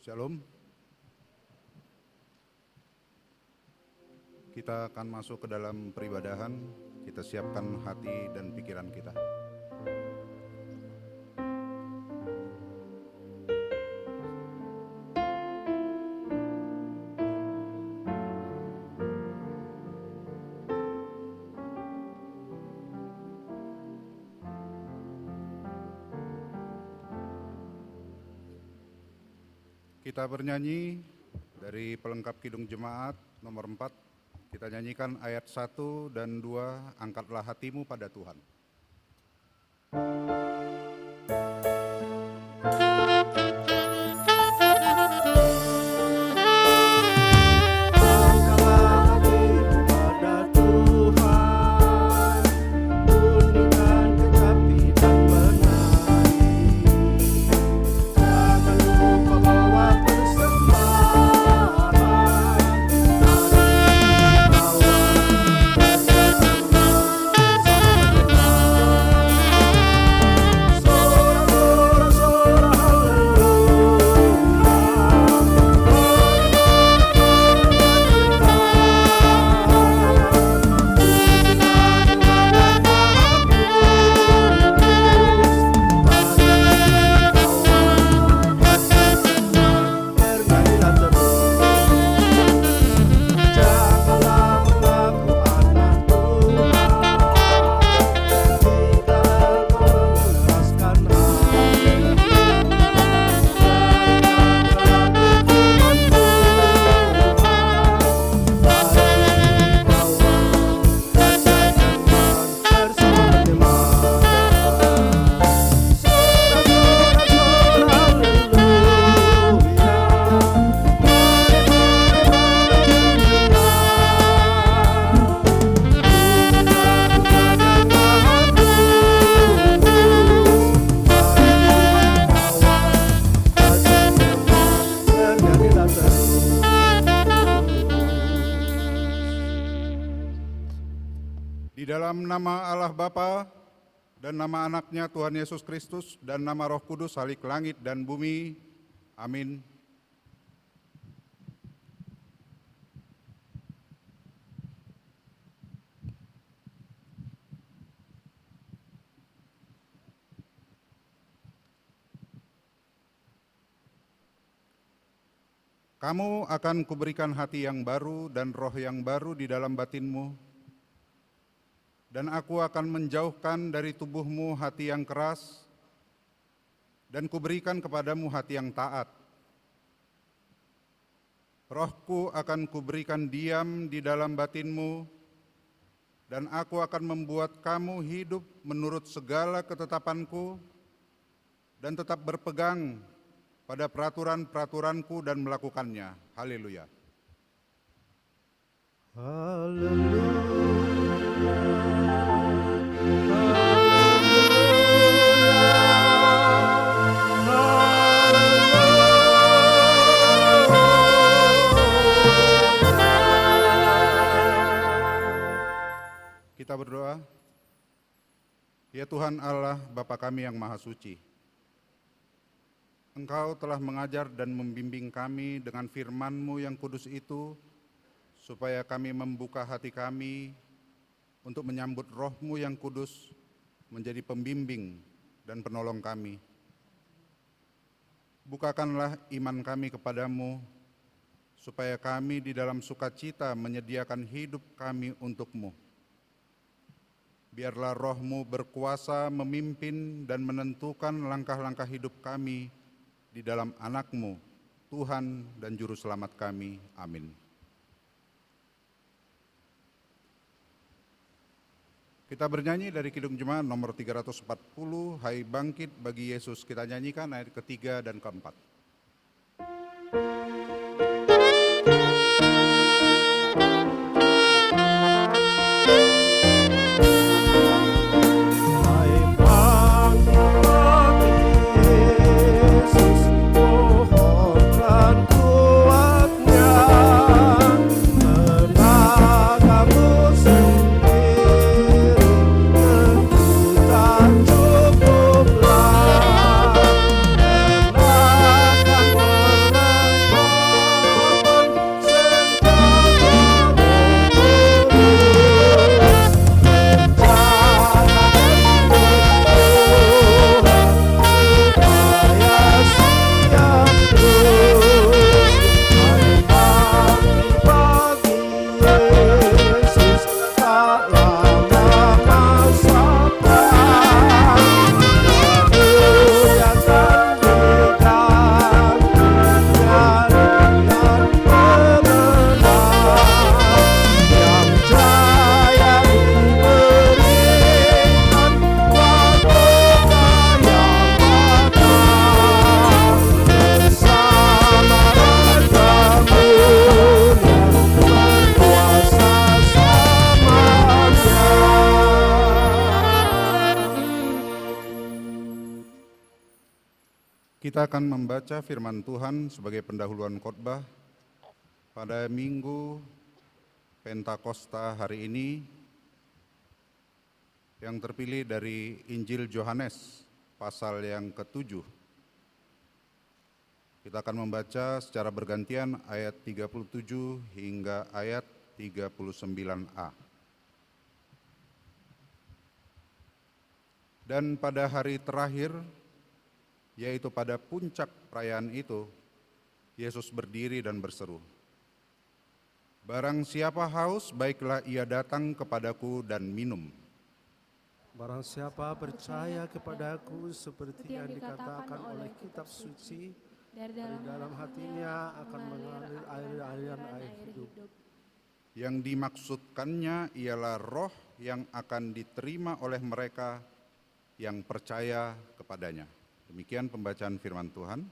Shalom. Kita akan masuk ke dalam peribadahan. Kita siapkan hati dan pikiran kita. Kita bernyanyi dari pelengkap Kidung Jemaat nomor 4. Kita nyanyikan ayat 1 dan 2, angkatlah hatimu pada Tuhan. Nama Allah Bapa dan nama anaknya Tuhan Yesus Kristus dan nama Roh Kudus halik langit dan bumi. Amin. Kamu akan kuberikan hati yang baru dan roh yang baru di dalam batinmu. Dan aku akan menjauhkan dari tubuhmu hati yang keras, dan kuberikan kepadamu hati yang taat. Rohku akan kuberikan diam di dalam batinmu, dan aku akan membuat kamu hidup menurut segala ketetapanku, dan tetap berpegang pada peraturan-peraturanku dan melakukannya. Haleluya. Haleluya. Kita berdoa. Ya Tuhan Allah, Bapa kami yang Maha Suci, Engkau telah mengajar dan membimbing kami dengan firman-Mu yang kudus itu, supaya kami membuka hati kami untuk menyambut Roh-Mu yang kudus menjadi pembimbing dan penolong kami. Bukakanlah iman kami kepadamu, supaya kami di dalam sukacita menyediakan hidup kami untuk-Mu. Biarlah Roh-Mu berkuasa memimpin dan menentukan langkah-langkah hidup kami di dalam anak-Mu, Tuhan dan Juru Selamat kami. Amin. Kita bernyanyi dari Kidung Jemaat nomor 340, Hai Bangkit Bagi Yesus. Kita nyanyikan ayat ketiga dan keempat. Cukuplah Kita akan membaca firman Tuhan sebagai pendahuluan khotbah pada Minggu Pentakosta hari ini yang terpilih dari Injil Yohanes pasal yang ke-7. Kita akan membaca secara bergantian ayat 37 hingga ayat 39a. Dan pada hari terakhir, yaitu pada puncak perayaan itu, Yesus berdiri dan berseru, "Barang siapa haus, baiklah ia datang kepadaku dan minum. Barang siapa percaya kepadaku seperti yang dikatakan oleh kitab suci, dari dalam hatinya akan mengalir air-aliran air hidup." Yang dimaksudkannya ialah roh yang akan diterima oleh mereka yang percaya kepadanya. Demikian pembacaan firman Tuhan.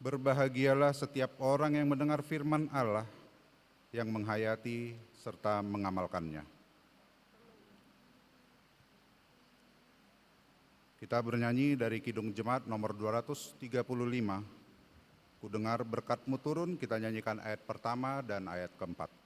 Berbahagialah setiap orang yang mendengar firman Allah, yang menghayati serta mengamalkannya. Kita bernyanyi dari Kidung Jemaat nomor 235. Ku dengar berkat-Mu turun, kita nyanyikan ayat pertama dan ayat keempat.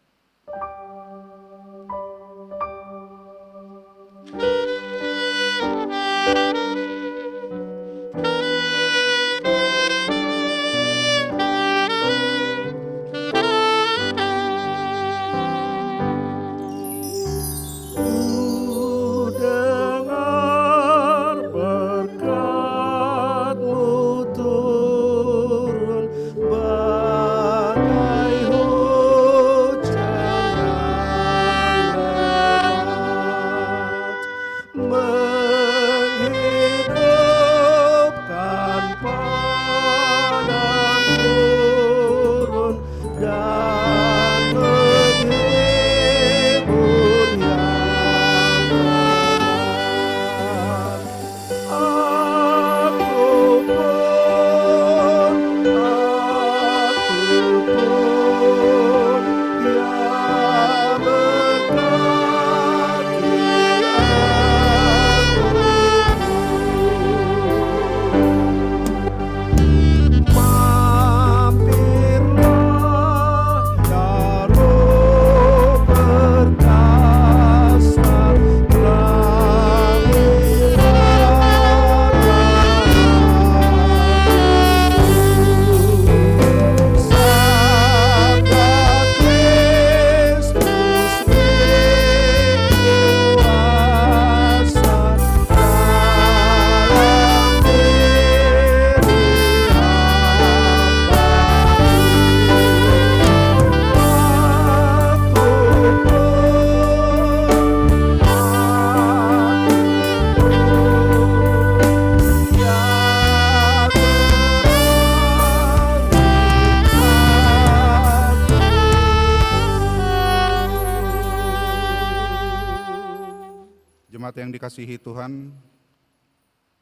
Jemaat yang dikasihi Tuhan,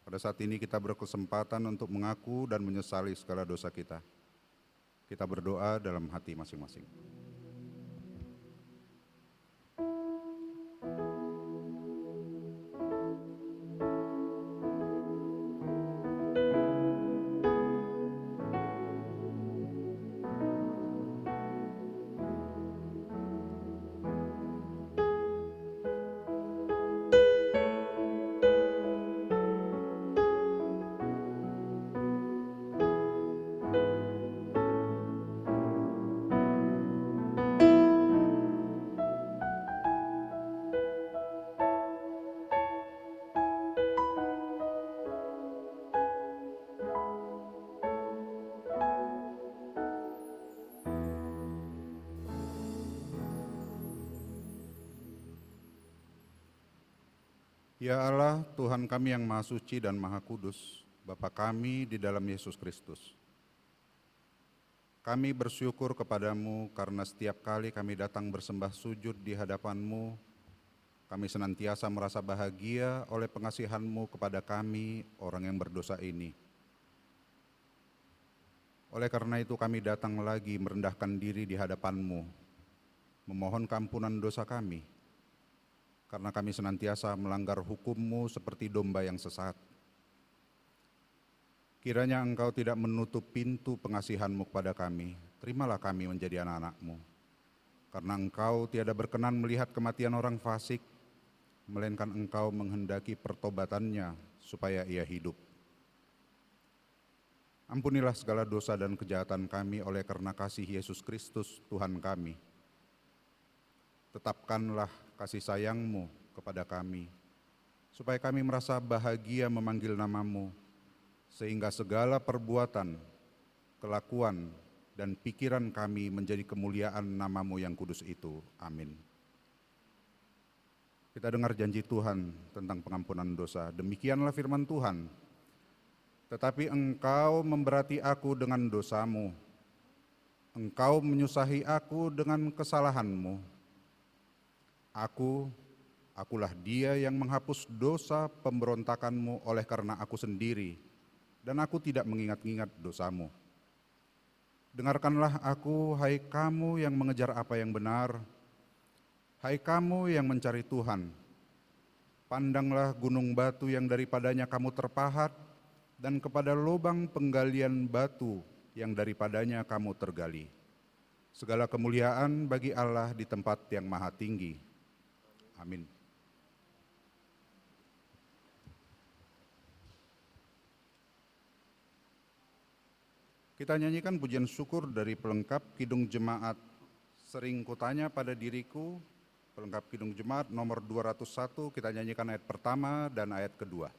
pada saat ini kita berkesempatan untuk mengaku dan menyesali segala dosa kita. Kita berdoa dalam hati masing-masing. Ya Allah, Tuhan kami yang Maha Suci dan Maha Kudus, Bapa kami di dalam Yesus Kristus. Kami bersyukur kepadamu karena setiap kali kami datang bersembah sujud di hadapan-Mu, kami senantiasa merasa bahagia oleh pengasihan-Mu kepada kami, orang yang berdosa ini. Oleh karena itu kami datang lagi merendahkan diri di hadapan-Mu, memohon keampunan dosa kami, karena kami senantiasa melanggar hukum-Mu seperti domba yang sesat. Kiranya Engkau tidak menutup pintu pengasihan-Mu kepada kami. Terimalah kami menjadi anak-anak-Mu. Karena Engkau tiada berkenan melihat kematian orang fasik, melainkan Engkau menghendaki pertobatannya supaya ia hidup. Ampunilah segala dosa dan kejahatan kami oleh karena kasih Yesus Kristus Tuhan kami. Tetapkanlah kasih sayang-Mu kepada kami, supaya kami merasa bahagia memanggil nama-Mu, sehingga segala perbuatan, kelakuan, dan pikiran kami menjadi kemuliaan nama-Mu yang kudus itu. Amin. Kita dengar janji Tuhan tentang pengampunan dosa. Demikianlah firman Tuhan. Tetapi engkau memberati aku dengan dosamu. Engkau menyusahi aku dengan kesalahanmu. Akulah dia yang menghapus dosa pemberontakanmu oleh karena aku sendiri, dan aku tidak mengingat-ingat dosamu. Dengarkanlah aku, hai kamu yang mengejar apa yang benar, hai kamu yang mencari Tuhan. Pandanglah gunung batu yang daripadanya kamu terpahat, dan kepada lubang penggalian batu yang daripadanya kamu tergali. Segala kemuliaan bagi Allah di tempat yang maha tinggi. Amin. Kita nyanyikan pujian syukur dari pelengkap Kidung Jemaat Sering Kutanya Pada Diriku, pelengkap Kidung Jemaat nomor 201, kita nyanyikan ayat pertama dan ayat kedua.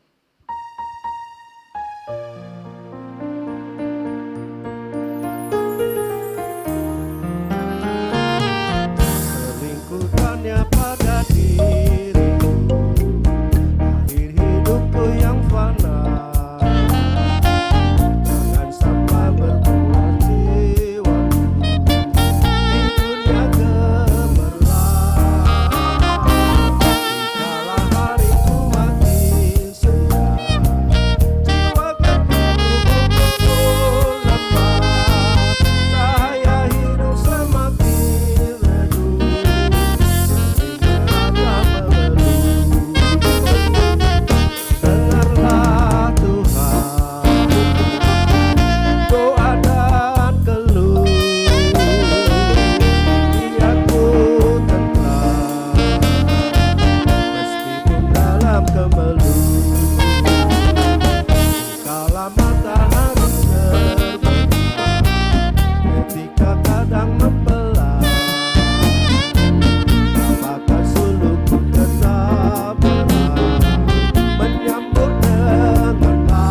Sering kutanya pada diriku, akhir hidupku yang fana, jangan sampai berarti waktu di dunia gemerlap. Dikala hariku makin siang, jiwa terpuruk lemah, cahaya hidup semakin redup, sering meraba mengeluh. Dengarlah Tuhan doa dan keluh, biarku tenang meskipun dalam kemelut. Kala matahari terbit, ketika kadang membelah, apakah sulukku tetap berat menyambut dengan baik?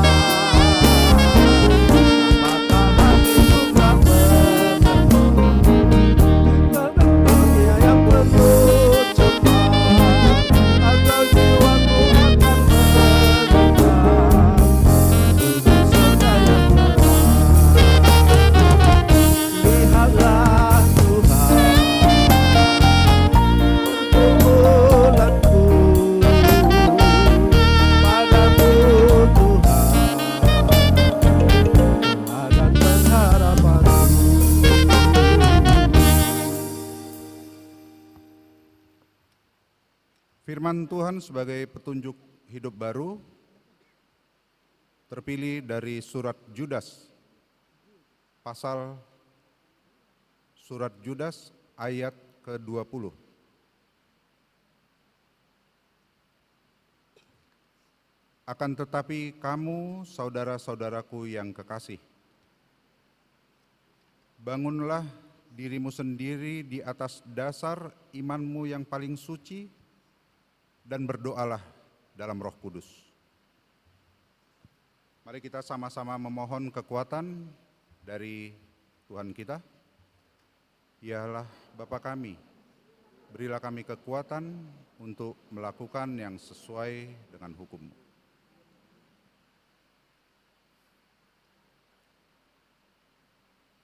Apakah hatiku tak menentu tinggal dunia yang penuh cepat, atau jiwaku akan menerbang menuju surga yang berat? Lihatlah Tuhan pergumulanku, padamu Tuhan doa dan pengharapanku. Firman Tuhan sebagai petunjuk hidup baru terpilih dari surat Judas, pasal surat Judas ayat ke-20. Akan tetapi kamu, saudara-saudaraku yang kekasih, bangunlah dirimu sendiri di atas dasar imanmu yang paling suci, dan berdoalah dalam Roh Kudus. Mari kita sama-sama memohon kekuatan dari Tuhan kita. Ialah Bapa kami, berilah kami kekuatan untuk melakukan yang sesuai dengan hukum-Mu.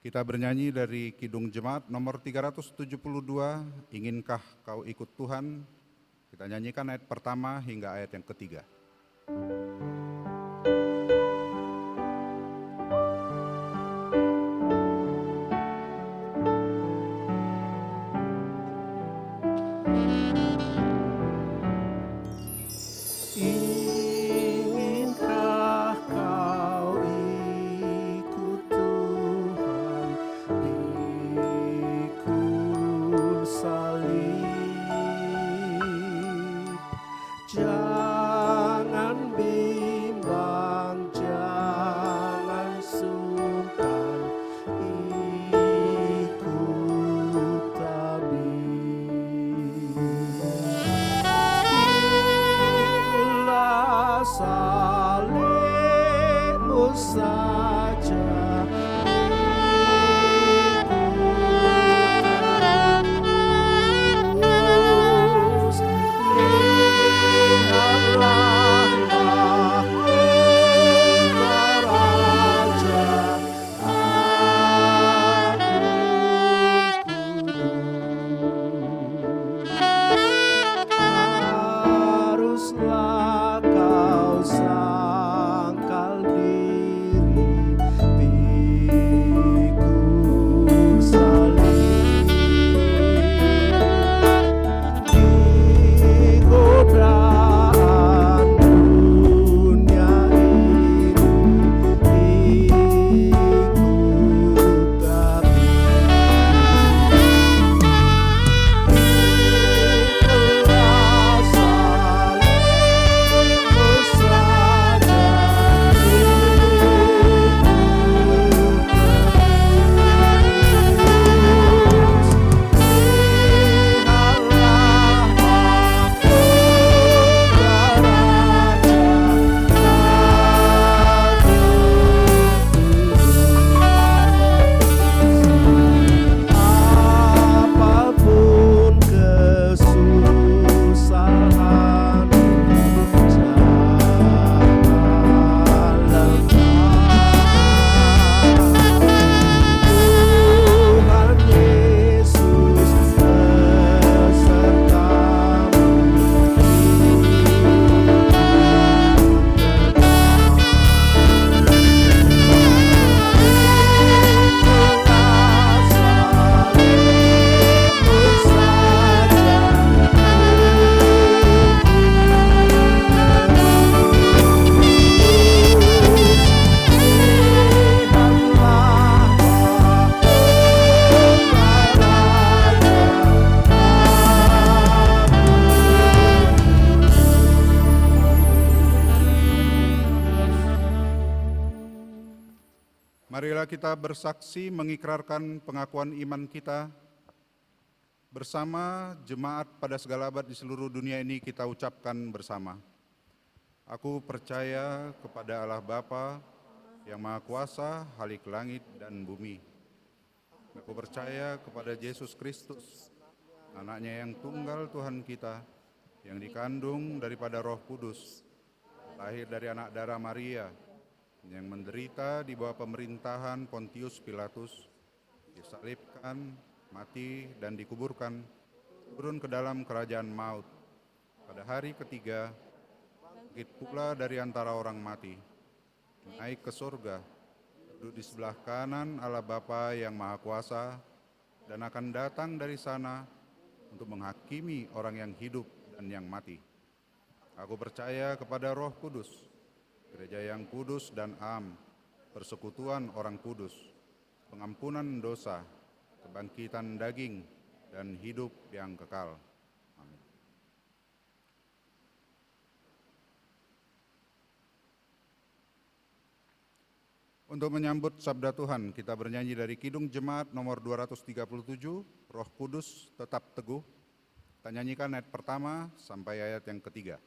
Kita bernyanyi dari Kidung Jemaat nomor 372, Inginkah Kau Ikut Tuhan? Kita nyanyikan ayat pertama hingga ayat yang ketiga. Inginkah kau Marilah kita bersaksi mengikrarkan pengakuan iman kita bersama jemaat pada segala abad di seluruh dunia ini. Kita ucapkan bersama. Aku percaya kepada Allah Bapa yang Maha Kuasa, Khalik langit dan bumi. Aku percaya kepada Yesus Kristus, anaknya yang tunggal Tuhan kita, yang dikandung daripada Roh Kudus, lahir dari anak darah Maria, yang menderita di bawah pemerintahan Pontius Pilatus, disalibkan, mati dan dikuburkan, turun ke dalam kerajaan maut. Pada hari ketiga, bangkit pula dari antara orang mati, naik ke surga, duduk di sebelah kanan Allah Bapa yang Maha Kuasa, dan akan datang dari sana untuk menghakimi orang yang hidup dan yang mati. Aku percaya kepada Roh Kudus, gereja yang kudus dan am, persekutuan orang kudus, pengampunan dosa, kebangkitan daging, dan hidup yang kekal. Amin. Untuk menyambut sabda Tuhan, kita bernyanyi dari Kidung Jemaat nomor 237, Roh Kudus tetap teguh. Kita nyanyikan ayat pertama sampai ayat yang ketiga.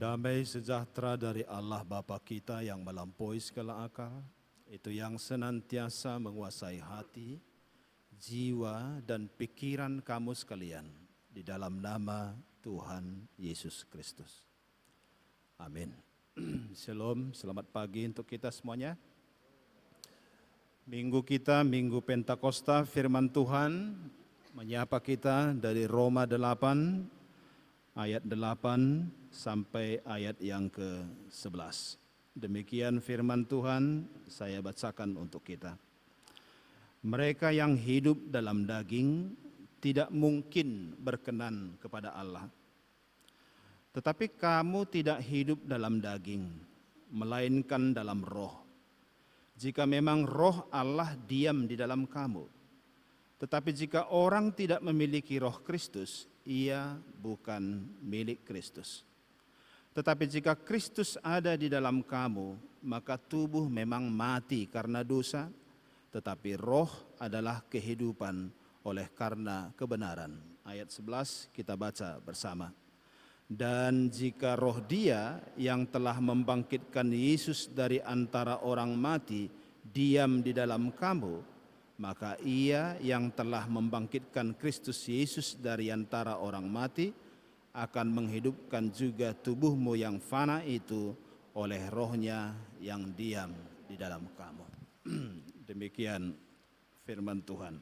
Damai sejahtera dari Allah Bapa kita yang melampaui segala akal, itu yang senantiasa menguasai hati, jiwa, dan pikiran kamu sekalian, di dalam nama Tuhan Yesus Kristus. Amin. Shalom, selamat pagi untuk kita semuanya. Minggu kita, Minggu Pentakosta, firman Tuhan menyapa kita dari Roma 8, ayat 8 sampai ayat yang ke-11. Demikian firman Tuhan, saya bacakan untuk kita. Mereka yang hidup dalam daging tidak mungkin berkenan kepada Allah. Tetapi kamu tidak hidup dalam daging, melainkan dalam roh. Jika memang roh Allah diam di dalam kamu. Tetapi jika orang tidak memiliki roh Kristus, ia bukan milik Kristus. Tetapi jika Kristus ada di dalam kamu, maka tubuh memang mati karena dosa, tetapi roh adalah kehidupan oleh karena kebenaran. Ayat 11 kita baca bersama. Dan jika roh Dia yang telah membangkitkan Yesus dari antara orang mati diam di dalam kamu, maka Ia yang telah membangkitkan Kristus Yesus dari antara orang mati akan menghidupkan juga tubuhmu yang fana itu oleh rohnya yang diam di dalam kamu. Demikian firman Tuhan.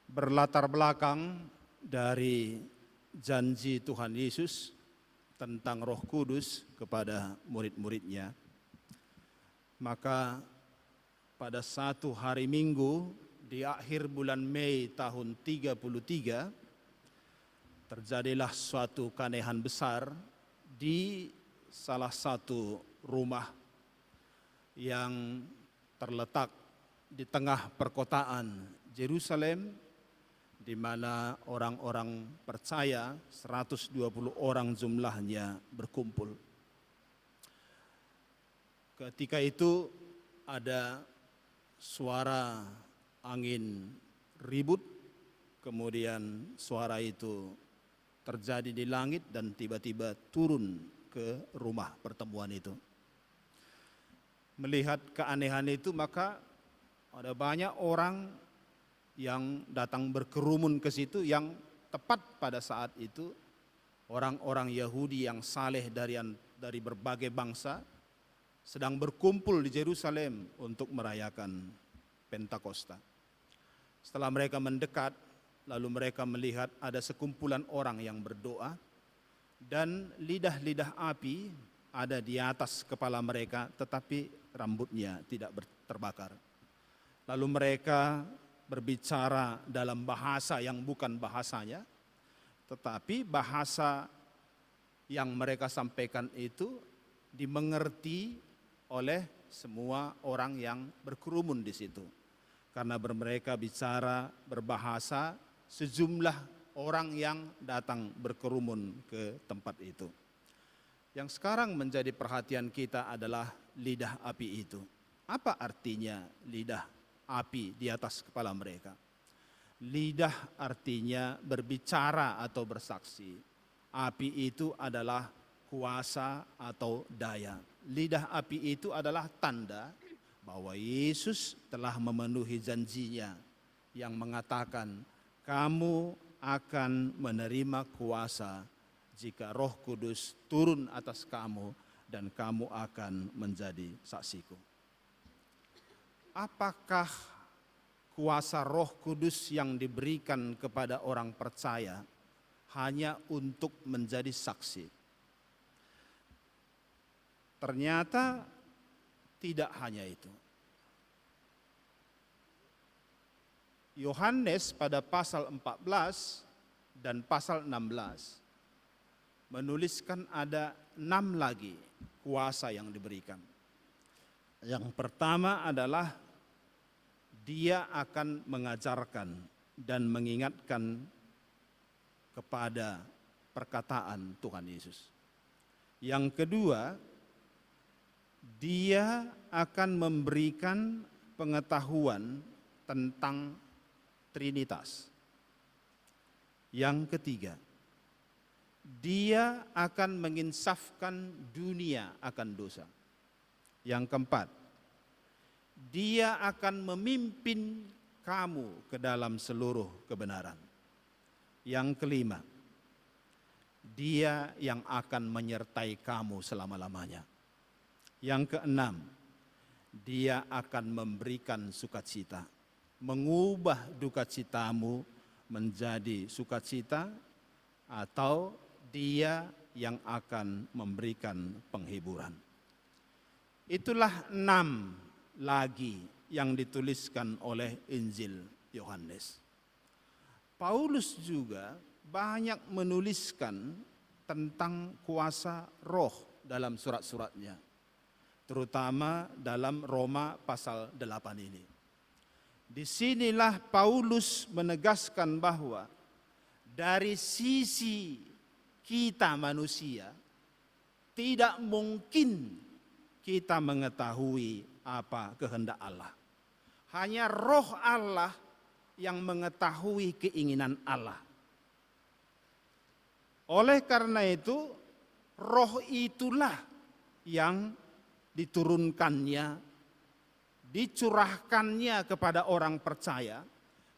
Berlatar belakang dari janji Tuhan Yesus tentang Roh Kudus kepada murid-muridnya, maka pada satu hari Minggu di akhir bulan Mei tahun 33 terjadilah suatu keanehan besar di salah satu rumah yang terletak di tengah perkotaan Yerusalem, di mana orang-orang percaya 120 orang jumlahnya berkumpul. Ketika itu ada suara angin ribut, kemudian suara itu terjadi di langit dan tiba-tiba turun ke rumah pertemuan itu. Melihat keanehan itu, maka ada banyak orang yang datang berkerumun ke situ, yang tepat pada saat itu orang-orang Yahudi yang saleh dari berbagai bangsa sedang berkumpul di Yerusalem untuk merayakan Pentakosta. Setelah mereka mendekat, lalu mereka melihat ada sekumpulan orang yang berdoa dan lidah-lidah api ada di atas kepala mereka, tetapi rambutnya tidak terbakar. Lalu mereka berbicara dalam bahasa yang bukan bahasanya, tetapi bahasa yang mereka sampaikan itu dimengerti oleh semua orang yang berkerumun di situ. Karena mereka bicara berbahasa sejumlah orang yang datang berkerumun ke tempat itu. Yang sekarang menjadi perhatian kita adalah lidah api itu. Apa artinya lidah api di atas kepala mereka? Lidah artinya berbicara atau bersaksi. Api itu adalah kuasa atau daya. Lidah api itu adalah tanda bahwa Yesus telah memenuhi janjinya yang mengatakan, kamu akan menerima kuasa jika Roh Kudus turun atas kamu dan kamu akan menjadi saksiku. Apakah kuasa Roh Kudus yang diberikan kepada orang percaya hanya untuk menjadi saksi? Ternyata tidak hanya itu. Yohanes pada pasal 14 dan pasal 16 menuliskan ada 6 lagi kuasa yang diberikan. Yang pertama adalah dia akan mengajarkan dan mengingatkan kepada perkataan Tuhan Yesus. Yang kedua, dia akan memberikan pengetahuan tentang Trinitas. Yang ketiga, Dia akan menginsafkan dunia akan dosa. Yang keempat, Dia akan memimpin kamu ke dalam seluruh kebenaran. Yang kelima, Dia yang akan menyertai kamu selama-lamanya. Yang keenam, Dia akan memberikan sukacita, mengubah duka citamu menjadi sukacita, atau Dia yang akan memberikan penghiburan. Itulah 6 lagi yang dituliskan oleh Injil Yohanes. Paulus juga banyak menuliskan tentang kuasa roh dalam surat-suratnya, terutama dalam Roma pasal 8 ini. Disinilah Paulus menegaskan bahwa dari sisi kita manusia tidak mungkin kita mengetahui apa kehendak Allah. Hanya roh Allah yang mengetahui keinginan Allah. Oleh karena itu, roh itulah yang diturunkannya, dicurahkannya kepada orang percaya,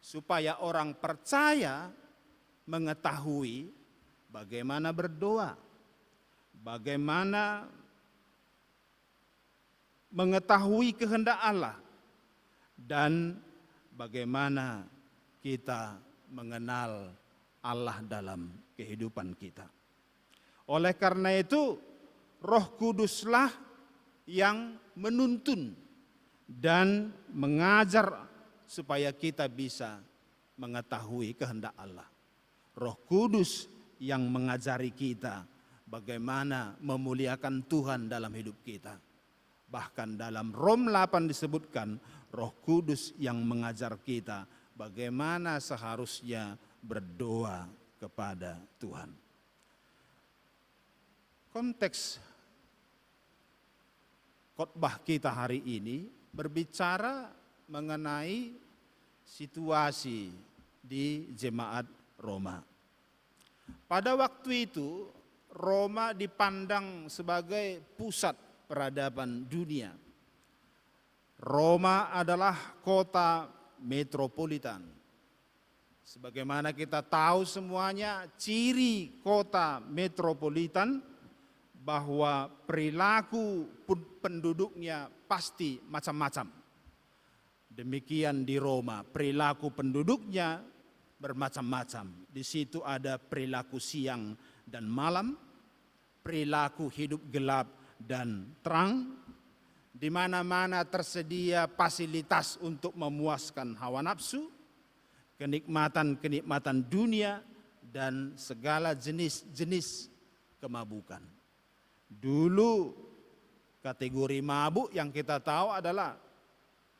supaya orang percaya mengetahui bagaimana berdoa, bagaimana mengetahui kehendak Allah, dan bagaimana kita mengenal Allah dalam kehidupan kita. Oleh karena itu, Roh Kuduslah yang menuntun dan mengajar supaya kita bisa mengetahui kehendak Allah. Roh Kudus yang mengajari kita bagaimana memuliakan Tuhan dalam hidup kita. Bahkan dalam Rom 8 disebutkan Roh Kudus yang mengajar kita bagaimana seharusnya berdoa kepada Tuhan. Konteks khotbah kita hari ini berbicara mengenai situasi di jemaat Roma. Pada waktu itu Roma dipandang sebagai pusat peradaban dunia. Roma adalah kota metropolitan. Sebagaimana kita tahu semuanya, ciri kota metropolitan bahwa perilaku penduduknya pasti macam-macam. Demikian di Roma, perilaku penduduknya bermacam-macam. Di situ ada perilaku siang dan malam, perilaku hidup gelap dan terang. Di mana-mana tersedia fasilitas untuk memuaskan hawa nafsu, kenikmatan-kenikmatan dunia, dan segala jenis-jenis kemabukan. Dulu kategori mabuk yang kita tahu adalah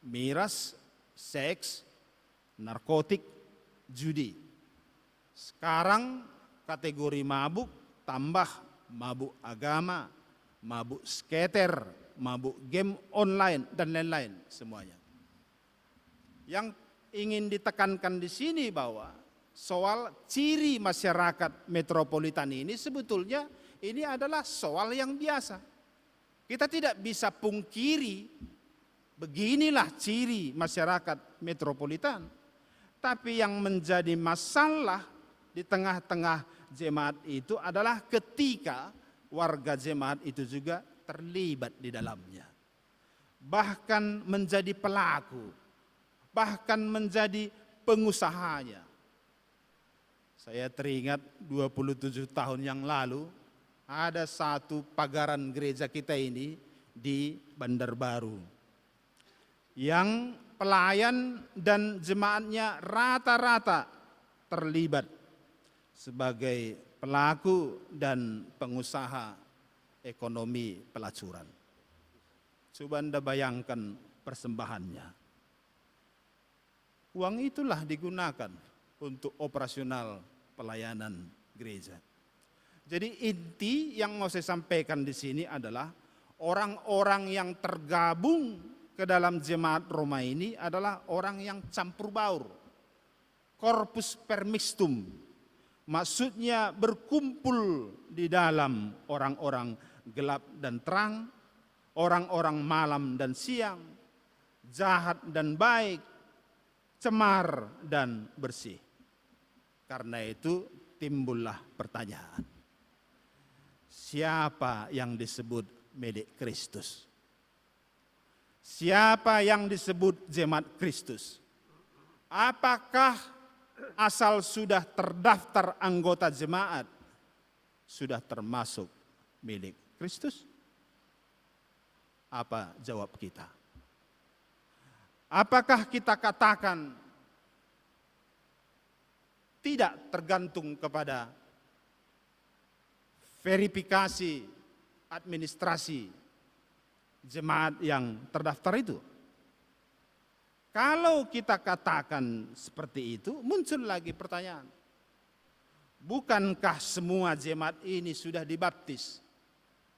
miras, seks, narkotik, judi. Sekarang kategori mabuk tambah mabuk agama, mabuk skater, mabuk game online, dan lain-lain semuanya. Yang ingin ditekankan di sini bahwa soal ciri masyarakat metropolitan ini sebetulnya ini adalah soal yang biasa. Kita tidak bisa pungkiri beginilah ciri masyarakat metropolitan. Tapi yang menjadi masalah di tengah-tengah jemaat itu adalah ketika warga jemaat itu juga terlibat di dalamnya. Bahkan menjadi pelaku, bahkan menjadi pengusahanya. Saya teringat 27 tahun yang lalu ada satu pagaran gereja kita ini di Bandar Baru yang pelayan dan jemaatnya rata-rata terlibat sebagai pelaku dan pengusaha ekonomi pelacuran. Coba Anda bayangkan persembahannya. Uang itulah digunakan untuk operasional pelayanan gereja. Jadi inti yang mau saya sampaikan di sini adalah orang-orang yang tergabung ke dalam jemaat Roma ini adalah orang yang campur baur, corpus permixtum. maksudnya berkumpul di dalam orang-orang gelap dan terang, orang-orang malam dan siang, jahat dan baik, cemar dan bersih. Karena itu timbullah pertanyaan, siapa yang disebut milik Kristus? Siapa yang disebut jemaat Kristus? Apakah asal sudah terdaftar anggota jemaat sudah termasuk milik Kristus? Apa jawab kita? Apakah kita katakan tidak tergantung kepada verifikasi administrasi jemaat yang terdaftar itu? Kalau kita katakan seperti itu, muncul lagi pertanyaan. Bukankah semua jemaat ini sudah dibaptis,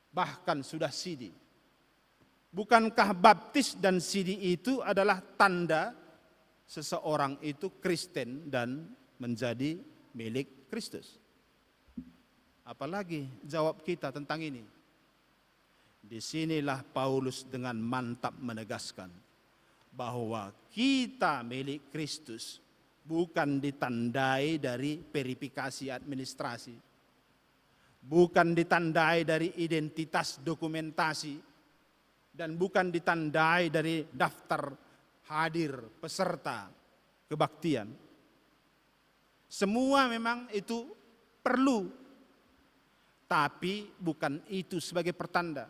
bahkan sudah sidi? Bukankah baptis dan sidi itu adalah tanda seseorang itu Kristen dan menjadi milik Kristus? Apalagi jawab kita tentang ini? Disinilah Paulus dengan mantap menegaskan bahwa kita milik Kristus bukan ditandai dari verifikasi administrasi, bukan ditandai dari identitas dokumentasi, dan bukan ditandai dari daftar hadir peserta kebaktian. Semua memang itu perlu, tapi bukan itu sebagai pertanda.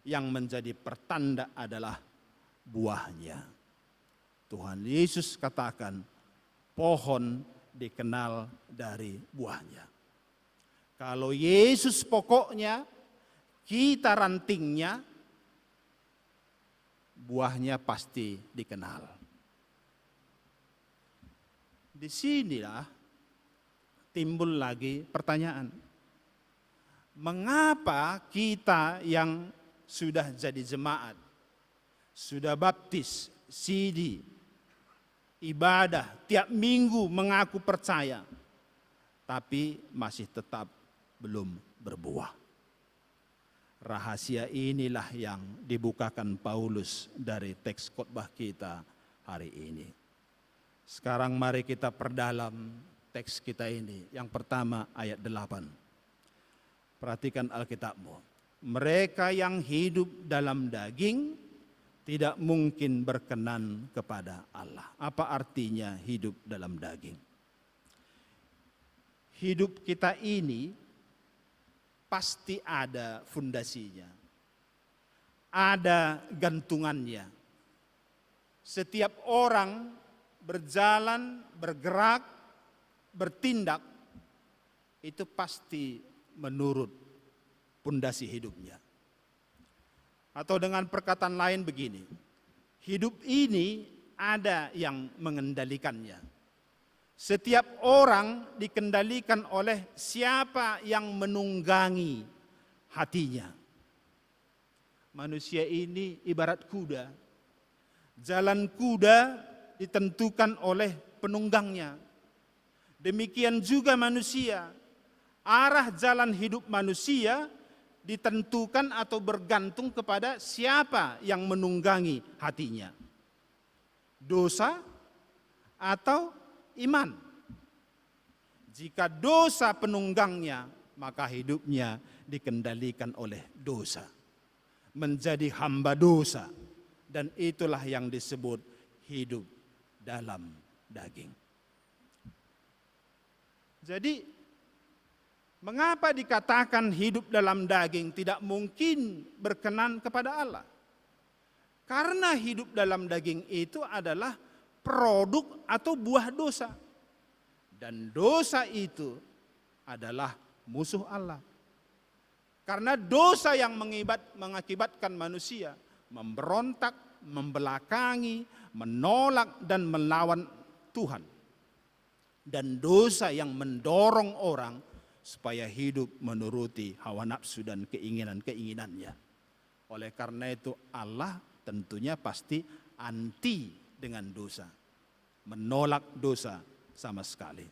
Yang menjadi pertanda adalah buahnya. Tuhan Yesus katakan, pohon dikenal dari buahnya. Kalau Yesus pokoknya, kita rantingnya, buahnya pasti dikenal. Disinilah timbul lagi pertanyaan. Mengapa kita yang sudah jadi jemaat, sudah baptis, sidi, ibadah, tiap minggu mengaku percaya, tapi masih tetap belum berbuah? Rahasia inilah yang dibukakan Paulus dari teks khotbah kita hari ini. Sekarang mari kita perdalam teks kita ini. Yang pertama ayat 8. Perhatikan Alkitabmu. Mereka yang hidup dalam daging tidak mungkin berkenan kepada Allah. Apa artinya hidup dalam daging? Hidup kita ini pasti ada fondasinya, ada gantungannya. Setiap orang berjalan, bergerak, bertindak, itu pasti menurut fondasi hidupnya. Atau dengan perkataan lain begini, hidup ini ada yang mengendalikannya. Setiap orang dikendalikan oleh siapa yang menunggangi hatinya. Manusia ini ibarat kuda. Jalan kuda ditentukan oleh penunggangnya. Demikian juga manusia. Arah jalan hidup manusia ditentukan atau bergantung kepada siapa yang menunggangi hatinya. Dosa atau iman. Jika dosa penunggangnya, maka hidupnya dikendalikan oleh dosa. Menjadi hamba dosa. Dan itulah yang disebut hidup dalam daging. Jadi, mengapa dikatakan hidup dalam daging tidak mungkin berkenan kepada Allah? Karena hidup dalam daging itu adalah produk atau buah dosa. Dan dosa itu adalah musuh Allah. Karena dosa yang mengakibatkan manusia memberontak, membelakangi, menolak dan melawan Tuhan. Dan dosa yang mendorong orang supaya hidup menuruti hawa nafsu dan keinginan-keinginannya. Oleh karena itu Allah tentunya pasti anti dengan dosa. Menolak dosa sama sekali.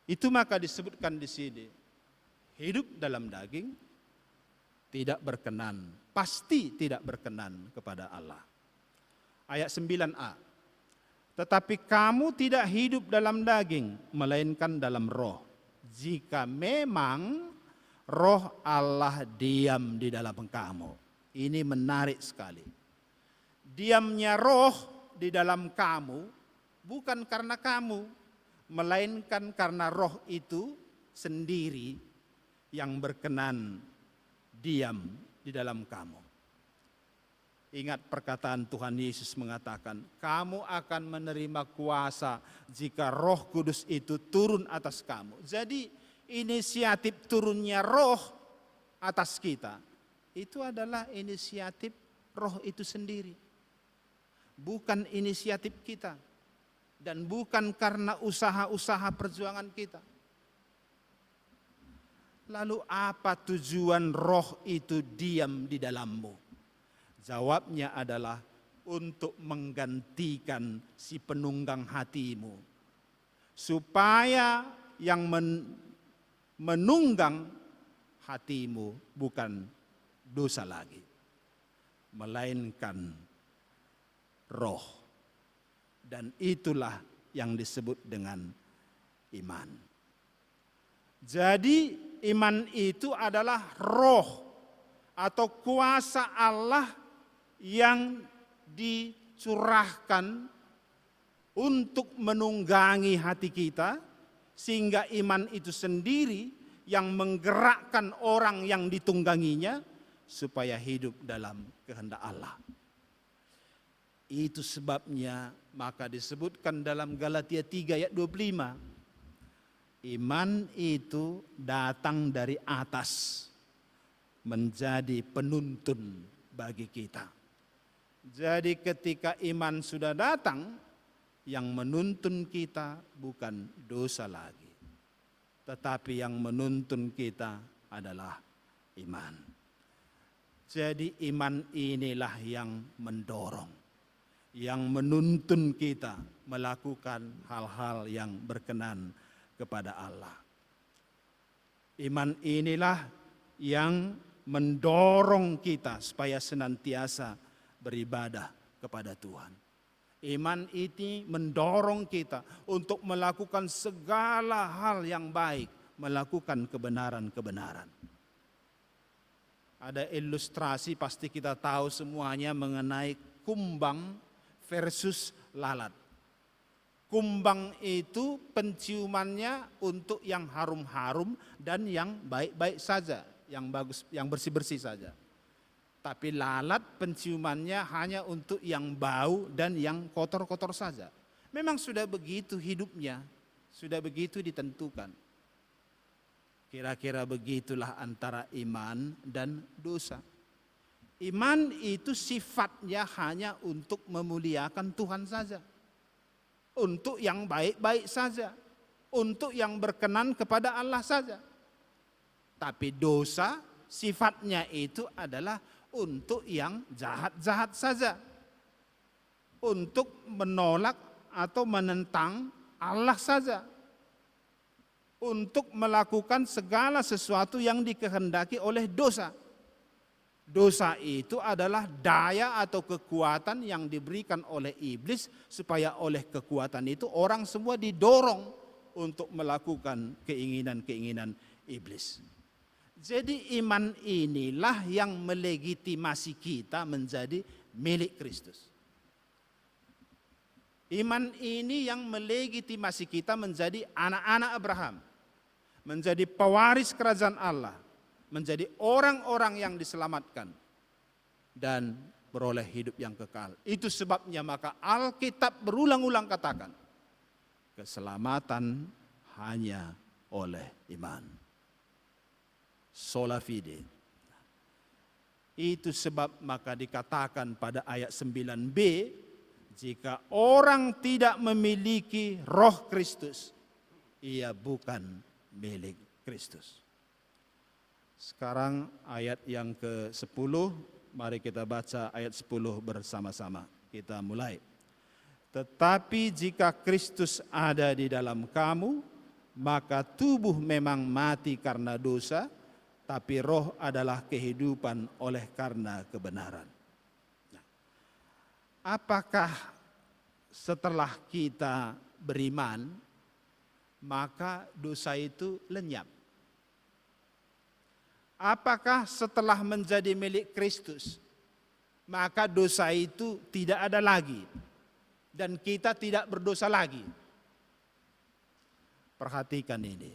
Itu maka disebutkan di sini, hidup dalam daging tidak berkenan, pasti tidak berkenan kepada Allah. Ayat 9a, tetapi kamu tidak hidup dalam daging, melainkan dalam roh. Jika memang roh Allah diam di dalam kamu. Ini menarik sekali. Diamnya roh di dalam kamu bukan karena kamu, melainkan karena roh itu sendiri yang berkenan diam di dalam kamu. Ingat perkataan Tuhan Yesus mengatakan, kamu akan menerima kuasa jika Roh Kudus itu turun atas kamu. Jadi inisiatif turunnya roh atas kita, itu adalah inisiatif roh itu sendiri. Bukan inisiatif kita. Dan bukan karena usaha-usaha perjuangan kita. Lalu apa tujuan roh itu diam di dalammu? Jawabnya adalah untuk menggantikan si penunggang hatimu. Supaya yang menunggang hatimu bukan dosa lagi, melainkan roh. Dan itulah yang disebut dengan iman. Jadi iman itu adalah roh atau kuasa Allah yang dicurahkan untuk menunggangi hati kita, sehingga iman itu sendiri yang menggerakkan orang yang ditungganginya supaya hidup dalam kehendak Allah. Itu sebabnya maka disebutkan dalam Galatia 3 ayat 25. Iman itu datang dari atas menjadi penuntun bagi kita. Jadi ketika iman sudah datang, yang menuntun kita bukan dosa lagi, tetapi yang menuntun kita adalah iman. Jadi iman inilah yang mendorong, yang menuntun kita melakukan hal-hal yang berkenan kepada Allah. Iman inilah yang mendorong kita supaya senantiasa beribadah kepada Tuhan. Iman ini mendorong kita untuk melakukan segala hal yang baik, melakukan kebenaran-kebenaran. Ada ilustrasi pasti kita tahu semuanya mengenai kumbang versus lalat. Kumbang itu penciumannya untuk yang harum-harum dan yang baik-baik saja, yang bagus, yang bersih-bersih saja. Tapi lalat penciumannya hanya untuk yang bau dan yang kotor-kotor saja. Memang sudah begitu hidupnya, sudah begitu ditentukan. Kira-kira begitulah antara iman dan dosa. Iman itu sifatnya hanya untuk memuliakan Tuhan saja. Untuk yang baik-baik saja. Untuk yang berkenan kepada Allah saja. Tapi dosa sifatnya itu adalah untuk yang jahat-jahat saja. Untuk menolak atau menentang Allah saja. Untuk melakukan segala sesuatu yang dikehendaki oleh dosa. Dosa itu adalah daya atau kekuatan yang diberikan oleh iblis supaya oleh kekuatan itu orang semua didorong untuk melakukan keinginan-keinginan iblis. Jadi iman inilah yang melegitimasi kita menjadi milik Kristus. Iman ini yang melegitimasi kita menjadi anak-anak Abraham, menjadi pewaris kerajaan Allah, menjadi orang-orang yang diselamatkan dan beroleh hidup yang kekal. Itu sebabnya maka Alkitab berulang-ulang katakan, keselamatan hanya oleh iman. Sola fide. Itu sebab maka dikatakan pada ayat 9b, jika orang tidak memiliki roh Kristus, ia bukan milik Kristus. Sekarang ayat yang ke-10, mari kita baca ayat 10 bersama-sama. Kita mulai. Tetapi jika Kristus ada di dalam kamu, maka tubuh memang mati karena dosa, tapi roh adalah kehidupan oleh karena kebenaran. Nah, apakah setelah kita beriman, maka dosa itu lenyap? Apakah setelah menjadi milik Kristus, maka dosa itu tidak ada lagi dan kita tidak berdosa lagi? Perhatikan ini.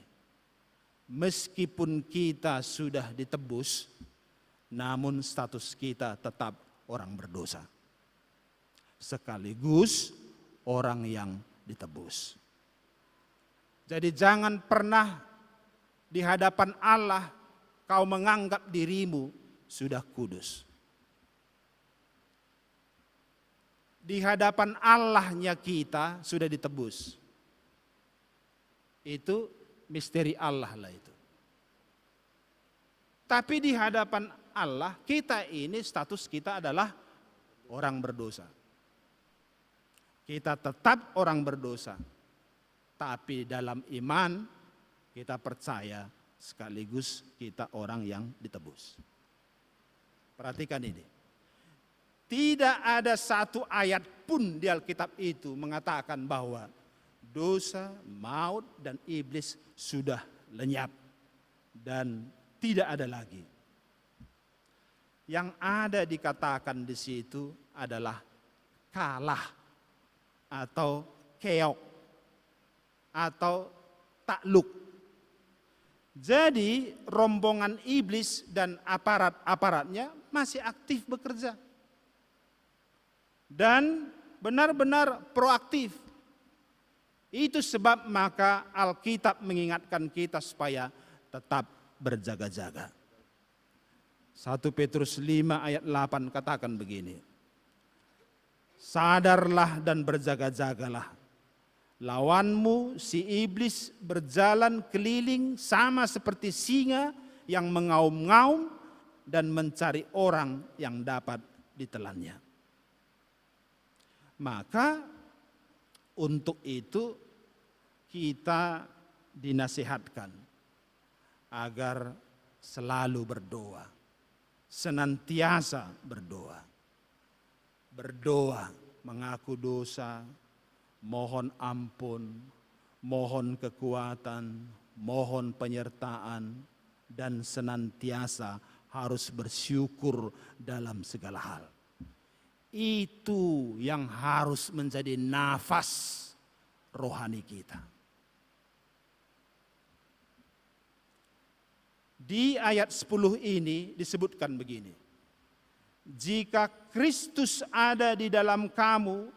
Meskipun kita sudah ditebus, namun status kita tetap orang berdosa. Sekaligus orang yang ditebus. Jadi jangan pernah di hadapan Allah kau menganggap dirimu sudah kudus. Di hadapan Allahnya kita sudah ditebus. Itu misteri Allah lah itu. Tapi di hadapan Allah kita ini status kita adalah orang berdosa. Kita tetap orang berdosa. Tapi dalam iman kita percaya sekaligus kita orang yang ditebus. Perhatikan ini. Tidak ada satu ayat pun di Alkitab itu mengatakan bahwa dosa, maut, dan iblis sudah lenyap dan tidak ada lagi. Yang ada dikatakan di situ adalah kalah atau keok atau takluk. Jadi rombongan iblis dan aparat-aparatnya masih aktif bekerja dan benar-benar proaktif. Itu sebab maka Alkitab mengingatkan kita supaya tetap berjaga-jaga. 1 Petrus 5 ayat 8 katakan begini. Sadarlah dan berjaga-jagalah. Lawanmu si iblis berjalan keliling sama seperti singa yang mengaum-ngaum dan mencari orang yang dapat ditelannya. Maka untuk itu kita dinasihatkan agar selalu berdoa, senantiasa berdoa. Berdoa, mengaku dosa, mohon ampun, mohon kekuatan, mohon penyertaan, dan senantiasa harus bersyukur dalam segala hal. Itu yang harus menjadi nafas rohani kita. Di ayat 10 ini disebutkan begini. Jika Kristus ada di dalam kamu,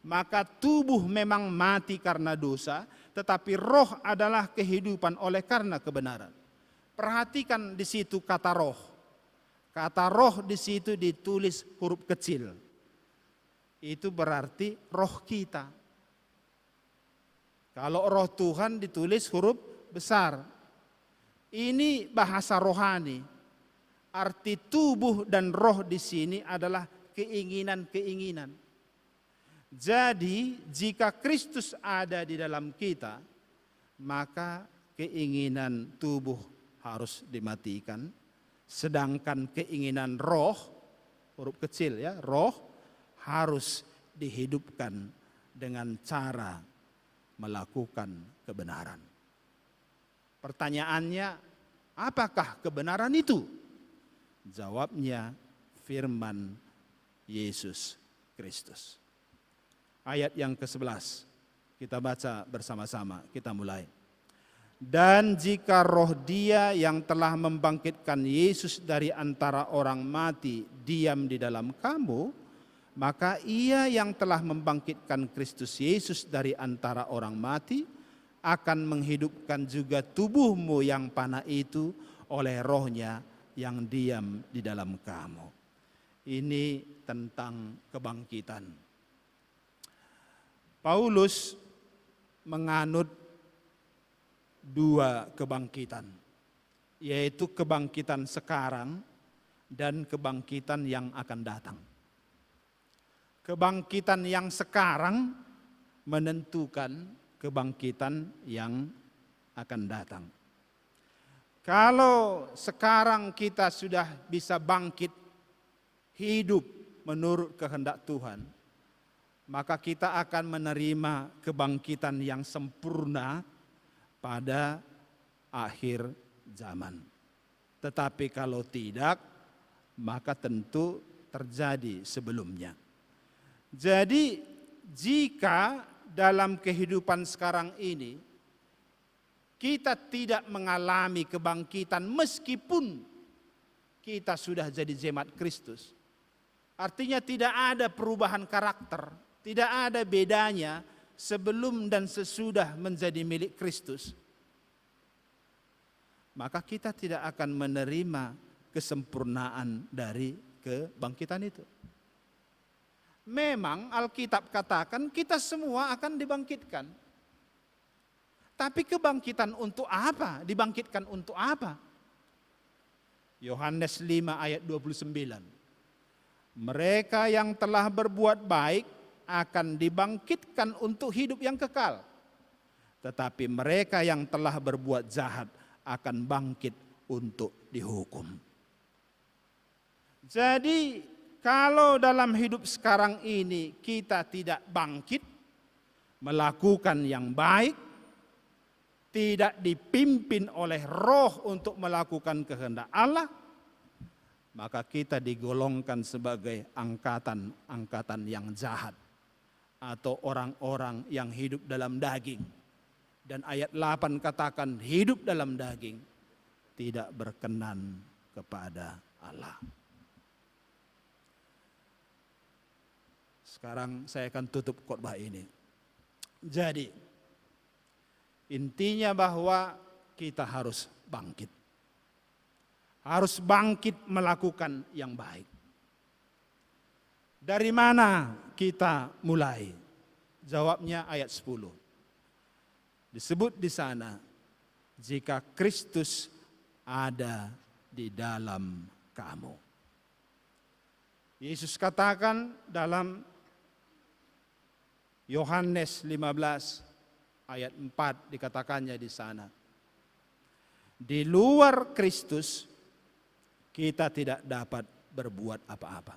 maka tubuh memang mati karena dosa, tetapi roh adalah kehidupan oleh karena kebenaran. Perhatikan di situ kata roh. Kata roh di situ ditulis huruf kecil. Itu berarti roh kita. Kalau roh Tuhan ditulis huruf besar. Ini bahasa rohani. Arti tubuh dan roh di sini adalah keinginan-keinginan. Jadi jika Kristus ada di dalam kita, maka keinginan tubuh harus dimatikan. Sedangkan keinginan roh, huruf kecil ya, roh harus dihidupkan dengan cara melakukan kebenaran. Pertanyaannya, apakah kebenaran itu? Jawabnya firman Yesus Kristus. Ayat yang ke-11 kita baca bersama-sama, kita mulai. Dan jika roh Dia yang telah membangkitkan Yesus dari antara orang mati diam di dalam kamu, maka Ia yang telah membangkitkan Kristus Yesus dari antara orang mati akan menghidupkan juga tubuhmu yang panah itu oleh rohnya yang diam di dalam kamu. Ini tentang kebangkitan. Paulus menganut dua kebangkitan, yaitu kebangkitan sekarang dan kebangkitan yang akan datang. Kebangkitan yang sekarang menentukan kebangkitan yang akan datang. Kalau sekarang kita sudah bisa bangkit hidup menurut kehendak Tuhan, maka kita akan menerima kebangkitan yang sempurna pada akhir zaman. Tetapi kalau tidak, maka tentu terjadi sebelumnya. Jadi jika dalam kehidupan sekarang ini kita tidak mengalami kebangkitan meskipun kita sudah jadi jemaat Kristus, artinya tidak ada perubahan karakter, tidak ada bedanya sebelum dan sesudah menjadi milik Kristus, maka kita tidak akan menerima kesempurnaan dari kebangkitan itu. Memang Alkitab katakan kita semua akan dibangkitkan. Tapi kebangkitan untuk apa? Dibangkitkan untuk apa? Yohanes 5 ayat 29. Mereka yang telah berbuat baik akan dibangkitkan untuk hidup yang kekal. Tetapi mereka yang telah berbuat jahat akan bangkit untuk dihukum. Jadi kalau dalam hidup sekarang ini kita tidak bangkit, melakukan yang baik, tidak dipimpin oleh roh untuk melakukan kehendak Allah, maka kita digolongkan sebagai angkatan yang jahat atau orang-orang yang hidup dalam daging. Dan ayat 8 katakan hidup dalam daging tidak berkenan kepada Allah. Sekarang saya akan tutup khotbah ini. Jadi intinya bahwa kita harus bangkit. Harus bangkit melakukan yang baik. Dari mana kita mulai? Jawabnya ayat 10. Disebut di sana, jika Kristus ada di dalam kamu. Yesus katakan dalam Yohanes 15 ayat 4 dikatakannya di sana. Di luar Kristus kita tidak dapat berbuat apa-apa.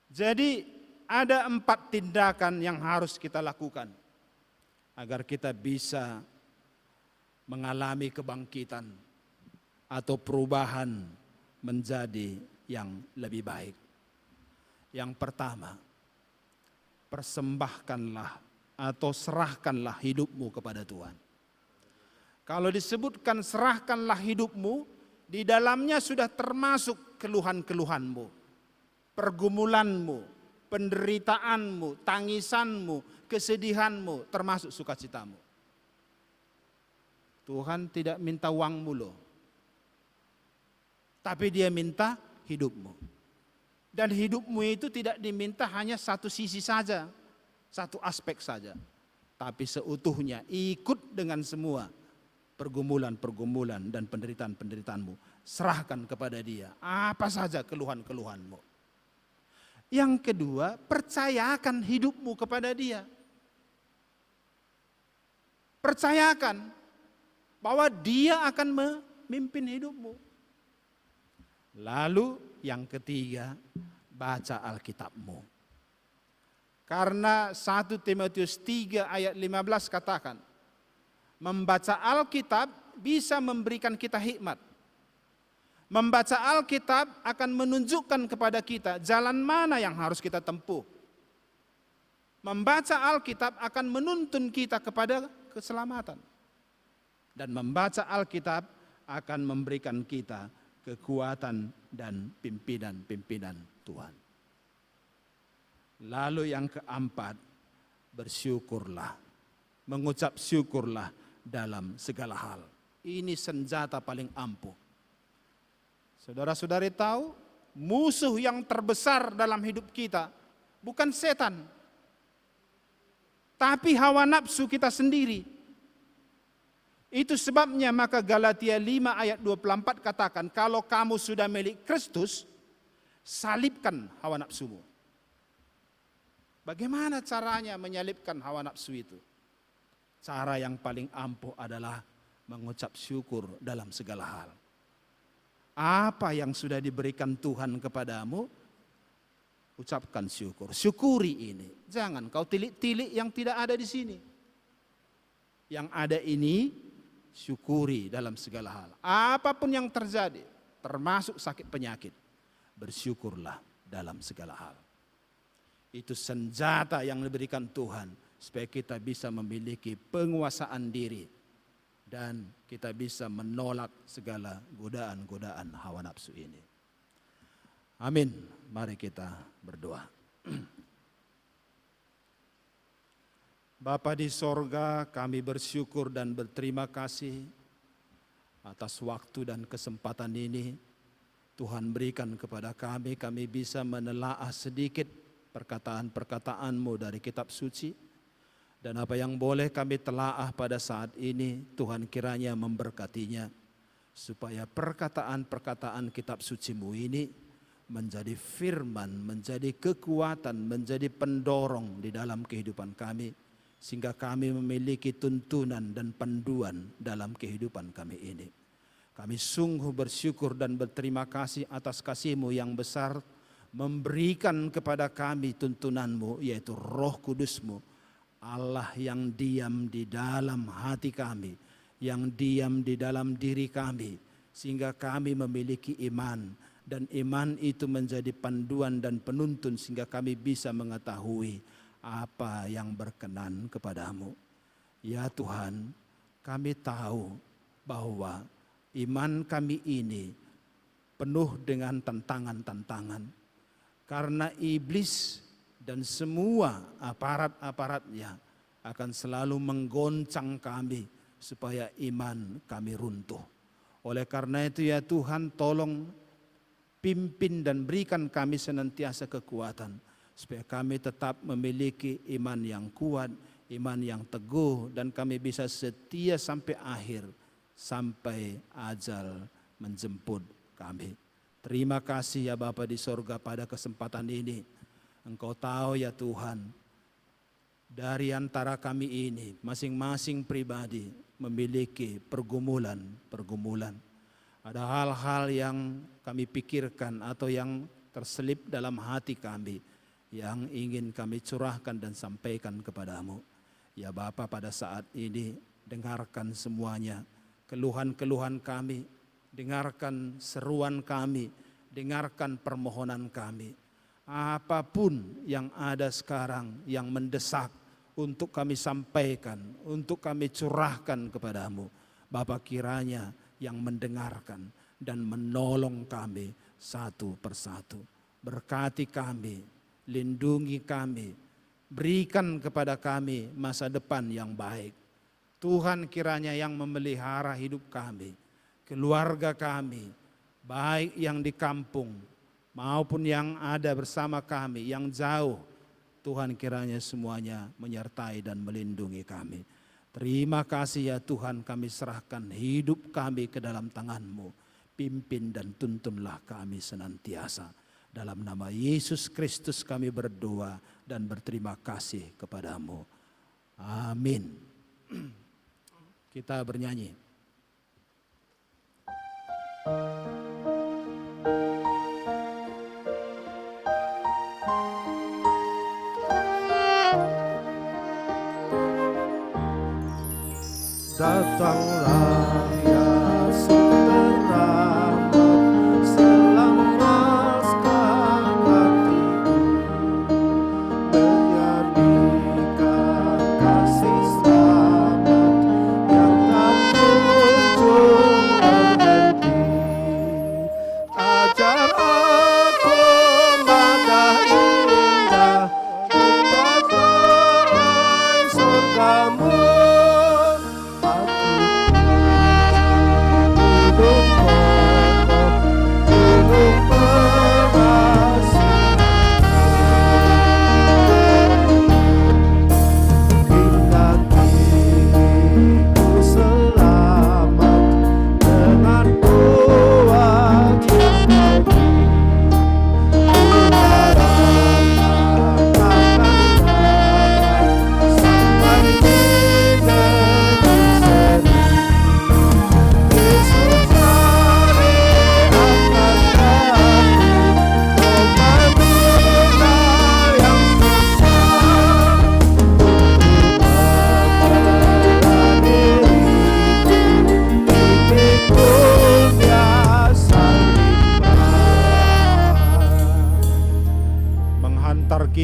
Jadi ada 4 tindakan yang harus kita lakukan agar kita bisa mengalami kebangkitan atau perubahan menjadi yang lebih baik. Yang pertama, persembahkanlah atau serahkanlah hidupmu kepada Tuhan. Kalau disebutkan serahkanlah hidupmu, di dalamnya sudah termasuk keluhan-keluhanmu, pergumulanmu, penderitaanmu, tangisanmu, kesedihanmu, termasuk sukacitamu. Tuhan tidak minta uangmu loh, tapi Dia minta hidupmu. Dan hidupmu itu tidak diminta hanya satu sisi saja, satu aspek saja, tapi seutuhnya ikut dengan semua pergumulan-pergumulan dan penderitaan-penderitaanmu. Serahkan kepada Dia apa saja keluhan-keluhanmu. Yang kedua, percayakan hidupmu kepada Dia. Percayakan bahwa Dia akan memimpin hidupmu. Lalu yang ketiga, baca Alkitabmu. Karena 1 Timotius 3 ayat 15 katakan, membaca Alkitab bisa memberikan kita hikmat. Membaca Alkitab akan menunjukkan kepada kita jalan mana yang harus kita tempuh. Membaca Alkitab akan menuntun kita kepada keselamatan. Dan membaca Alkitab akan memberikan kita kekuatan dan pimpinan-pimpinan Tuhan. Lalu yang keempat, bersyukurlah, mengucap syukurlah dalam segala hal. Ini senjata paling ampuh. Saudara-saudari tahu, musuh yang terbesar dalam hidup kita bukan setan, tapi hawa nafsu kita sendiri. Itu sebabnya maka Galatia 5 ayat 24 katakan, kalau kamu sudah milik Kristus, salibkan hawa nafsumu. Bagaimana caranya menyalibkan hawa nafsu itu? cara yang paling ampuh adalah mengucap syukur dalam segala hal. Apa yang sudah diberikan Tuhan kepadamu, ucapkan syukur. Syukuri ini. Jangan kau tilik-tilik yang tidak ada di sini. Yang ada ini, syukuri dalam segala hal. Apapun yang terjadi, termasuk sakit penyakit, bersyukurlah dalam segala hal. Itu senjata yang diberikan Tuhan supaya kita bisa memiliki penguasaan diri dan kita bisa menolak segala godaan-godaan hawa nafsu ini. Amin. Mari kita berdoa. Bapa di sorga, kami bersyukur dan berterima kasih atas waktu dan kesempatan ini. Tuhan berikan kepada kami bisa menelaah sedikit perkataan-perkataan-Mu dari kitab suci. Dan apa yang boleh kami telaah pada saat ini, Tuhan kiranya memberkatinya. Supaya perkataan-perkataan kitab suci-Mu ini menjadi firman, menjadi kekuatan, menjadi pendorong di dalam kehidupan kami. Sehingga kami memiliki tuntunan dan panduan dalam kehidupan kami ini. Kami sungguh bersyukur dan berterima kasih atas kasih-Mu yang besar, memberikan kepada kami tuntunan-Mu, yaitu Roh Kudus-Mu, Allah yang diam di dalam hati kami, yang diam di dalam diri kami, sehingga kami memiliki iman, dan iman itu menjadi panduan dan penuntun sehingga kami bisa mengetahui apa yang berkenan kepadamu. Ya Tuhan, kami tahu bahwa iman kami ini penuh dengan tantangan-tantangan. Karena iblis dan semua aparat-aparatnya akan selalu menggoncang kami supaya iman kami runtuh. Oleh karena itu ya Tuhan, tolong pimpin dan berikan kami senantiasa kekuatan supaya kami tetap memiliki iman yang kuat, iman yang teguh, dan kami bisa setia sampai akhir, sampai ajal menjemput kami. Terima kasih ya Bapa di sorga pada kesempatan ini. Engkau tahu ya Tuhan, dari antara kami ini, masing-masing pribadi memiliki pergumulan. Ada hal-hal yang kami pikirkan atau yang terselip dalam hati kami, yang ingin kami curahkan dan sampaikan kepadamu. Ya Bapa, pada saat ini dengarkan semuanya, keluhan-keluhan kami, dengarkan seruan kami, dengarkan permohonan kami. Apapun yang ada sekarang yang mendesak untuk kami sampaikan, untuk kami curahkan kepadamu, Bapa kiranya yang mendengarkan dan menolong kami satu persatu. Berkati kami, lindungi kami, berikan kepada kami masa depan yang baik. Tuhan kiranya yang memelihara hidup kami, keluarga kami, baik yang di kampung maupun yang ada bersama kami, yang jauh. Tuhan kiranya semuanya menyertai dan melindungi kami. Terima kasih ya Tuhan, kami serahkan hidup kami ke dalam tangan-Mu. Pimpin dan tuntunlah kami senantiasa. Dalam nama Yesus Kristus kami berdoa dan berterima kasih kepadamu. Amin. Kita bernyanyi. Datanglah ya seterang selamatkan hatiku, menjadikan kasih selamat yang tak kunjung berhenti. Ajar aku mana indah surgamu.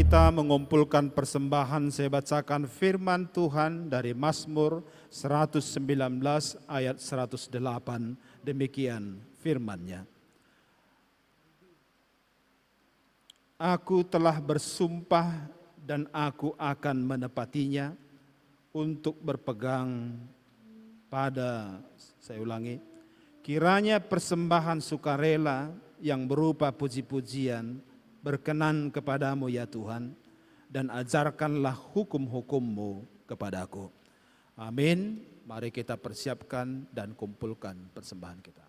kita mengumpulkan persembahan, saya bacakan firman Tuhan dari Mazmur 119 ayat 108. Demikian firman-Nya. Aku telah bersumpah dan aku akan menepatinya untuk berpegang pada, saya ulangi, kiranya persembahan sukarela yang berupa puji-pujian berkenan kepadamu ya Tuhan, dan ajarkanlah hukum-hukum-Mu kepadaku. Amin. Mari kita persiapkan dan kumpulkan persembahan kita.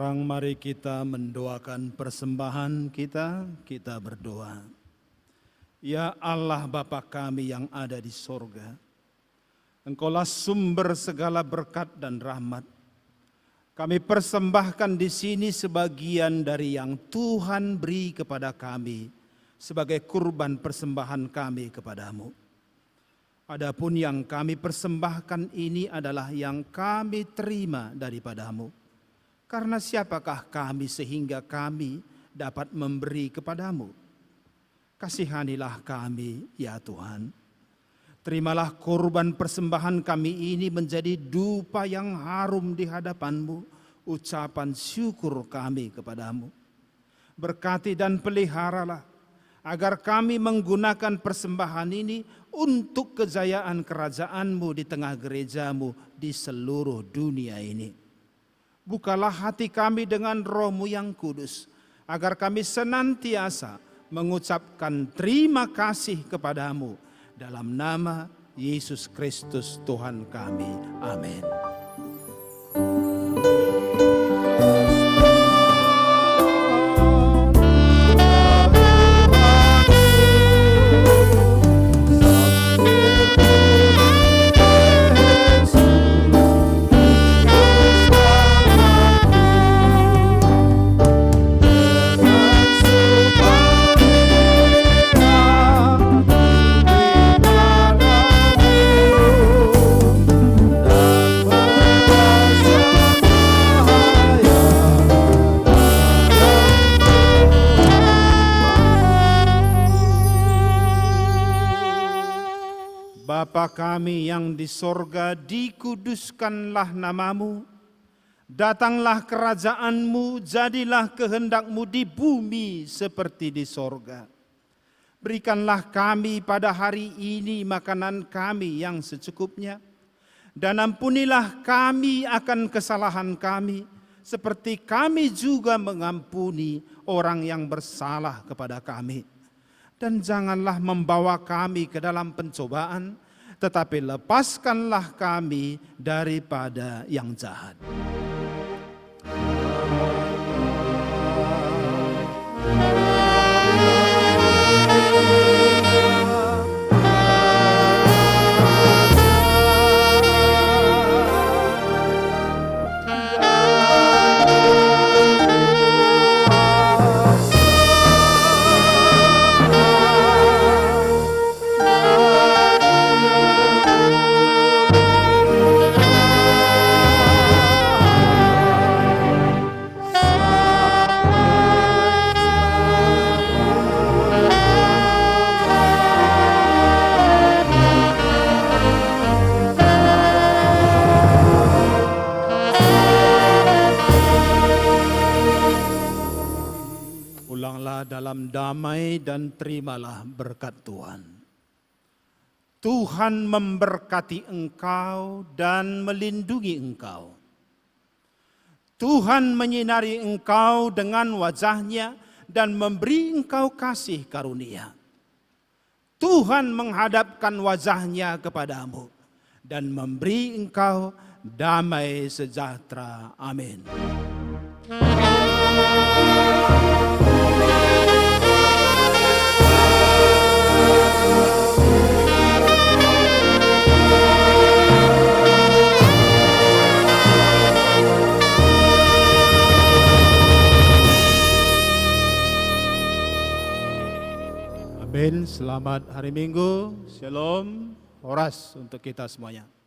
Sekarang mari kita mendoakan persembahan kita berdoa. Ya Allah Bapa kami yang ada di sorga, Engkaulah sumber segala berkat dan rahmat. Kami persembahkan di sini sebagian dari yang Tuhan beri kepada kami sebagai kurban persembahan kami kepadamu. Adapun yang kami persembahkan ini adalah yang kami terima daripadamu. Karena siapakah kami sehingga kami dapat memberi kepadamu? Kasihanilah kami ya Tuhan. Terimalah kurban persembahan kami ini menjadi dupa yang harum di hadapan-Mu, ucapan syukur kami kepadamu. Berkati dan peliharalah agar kami menggunakan persembahan ini untuk kejayaan kerajaan-Mu di tengah gereja-Mu di seluruh dunia ini. Bukalah hati kami dengan Roh-Mu yang kudus, agar kami senantiasa mengucapkan terima kasih kepadamu. Dalam nama Yesus Kristus Tuhan kami. Amin. Bapa kami yang di sorga, dikuduskanlah namamu, datanglah kerajaan-Mu, jadilah kehendak-Mu di bumi seperti di sorga. Berikanlah kami pada hari ini makanan kami yang secukupnya, dan ampunilah kami akan kesalahan kami, seperti kami juga mengampuni orang yang bersalah kepada kami. Dan janganlah membawa kami ke dalam pencobaan, tetapi lepaskanlah kami daripada yang jahat. Dalam damai dan terimalah berkat Tuhan. Tuhan memberkati engkau dan melindungi engkau. Tuhan menyinari engkau dengan wajah-Nya dan memberi engkau kasih karunia. Tuhan menghadapkan wajah-Nya kepadamu dan memberi engkau damai sejahtera. Amin. Amin. Selamat hari Minggu. Shalom. Horas untuk kita semuanya.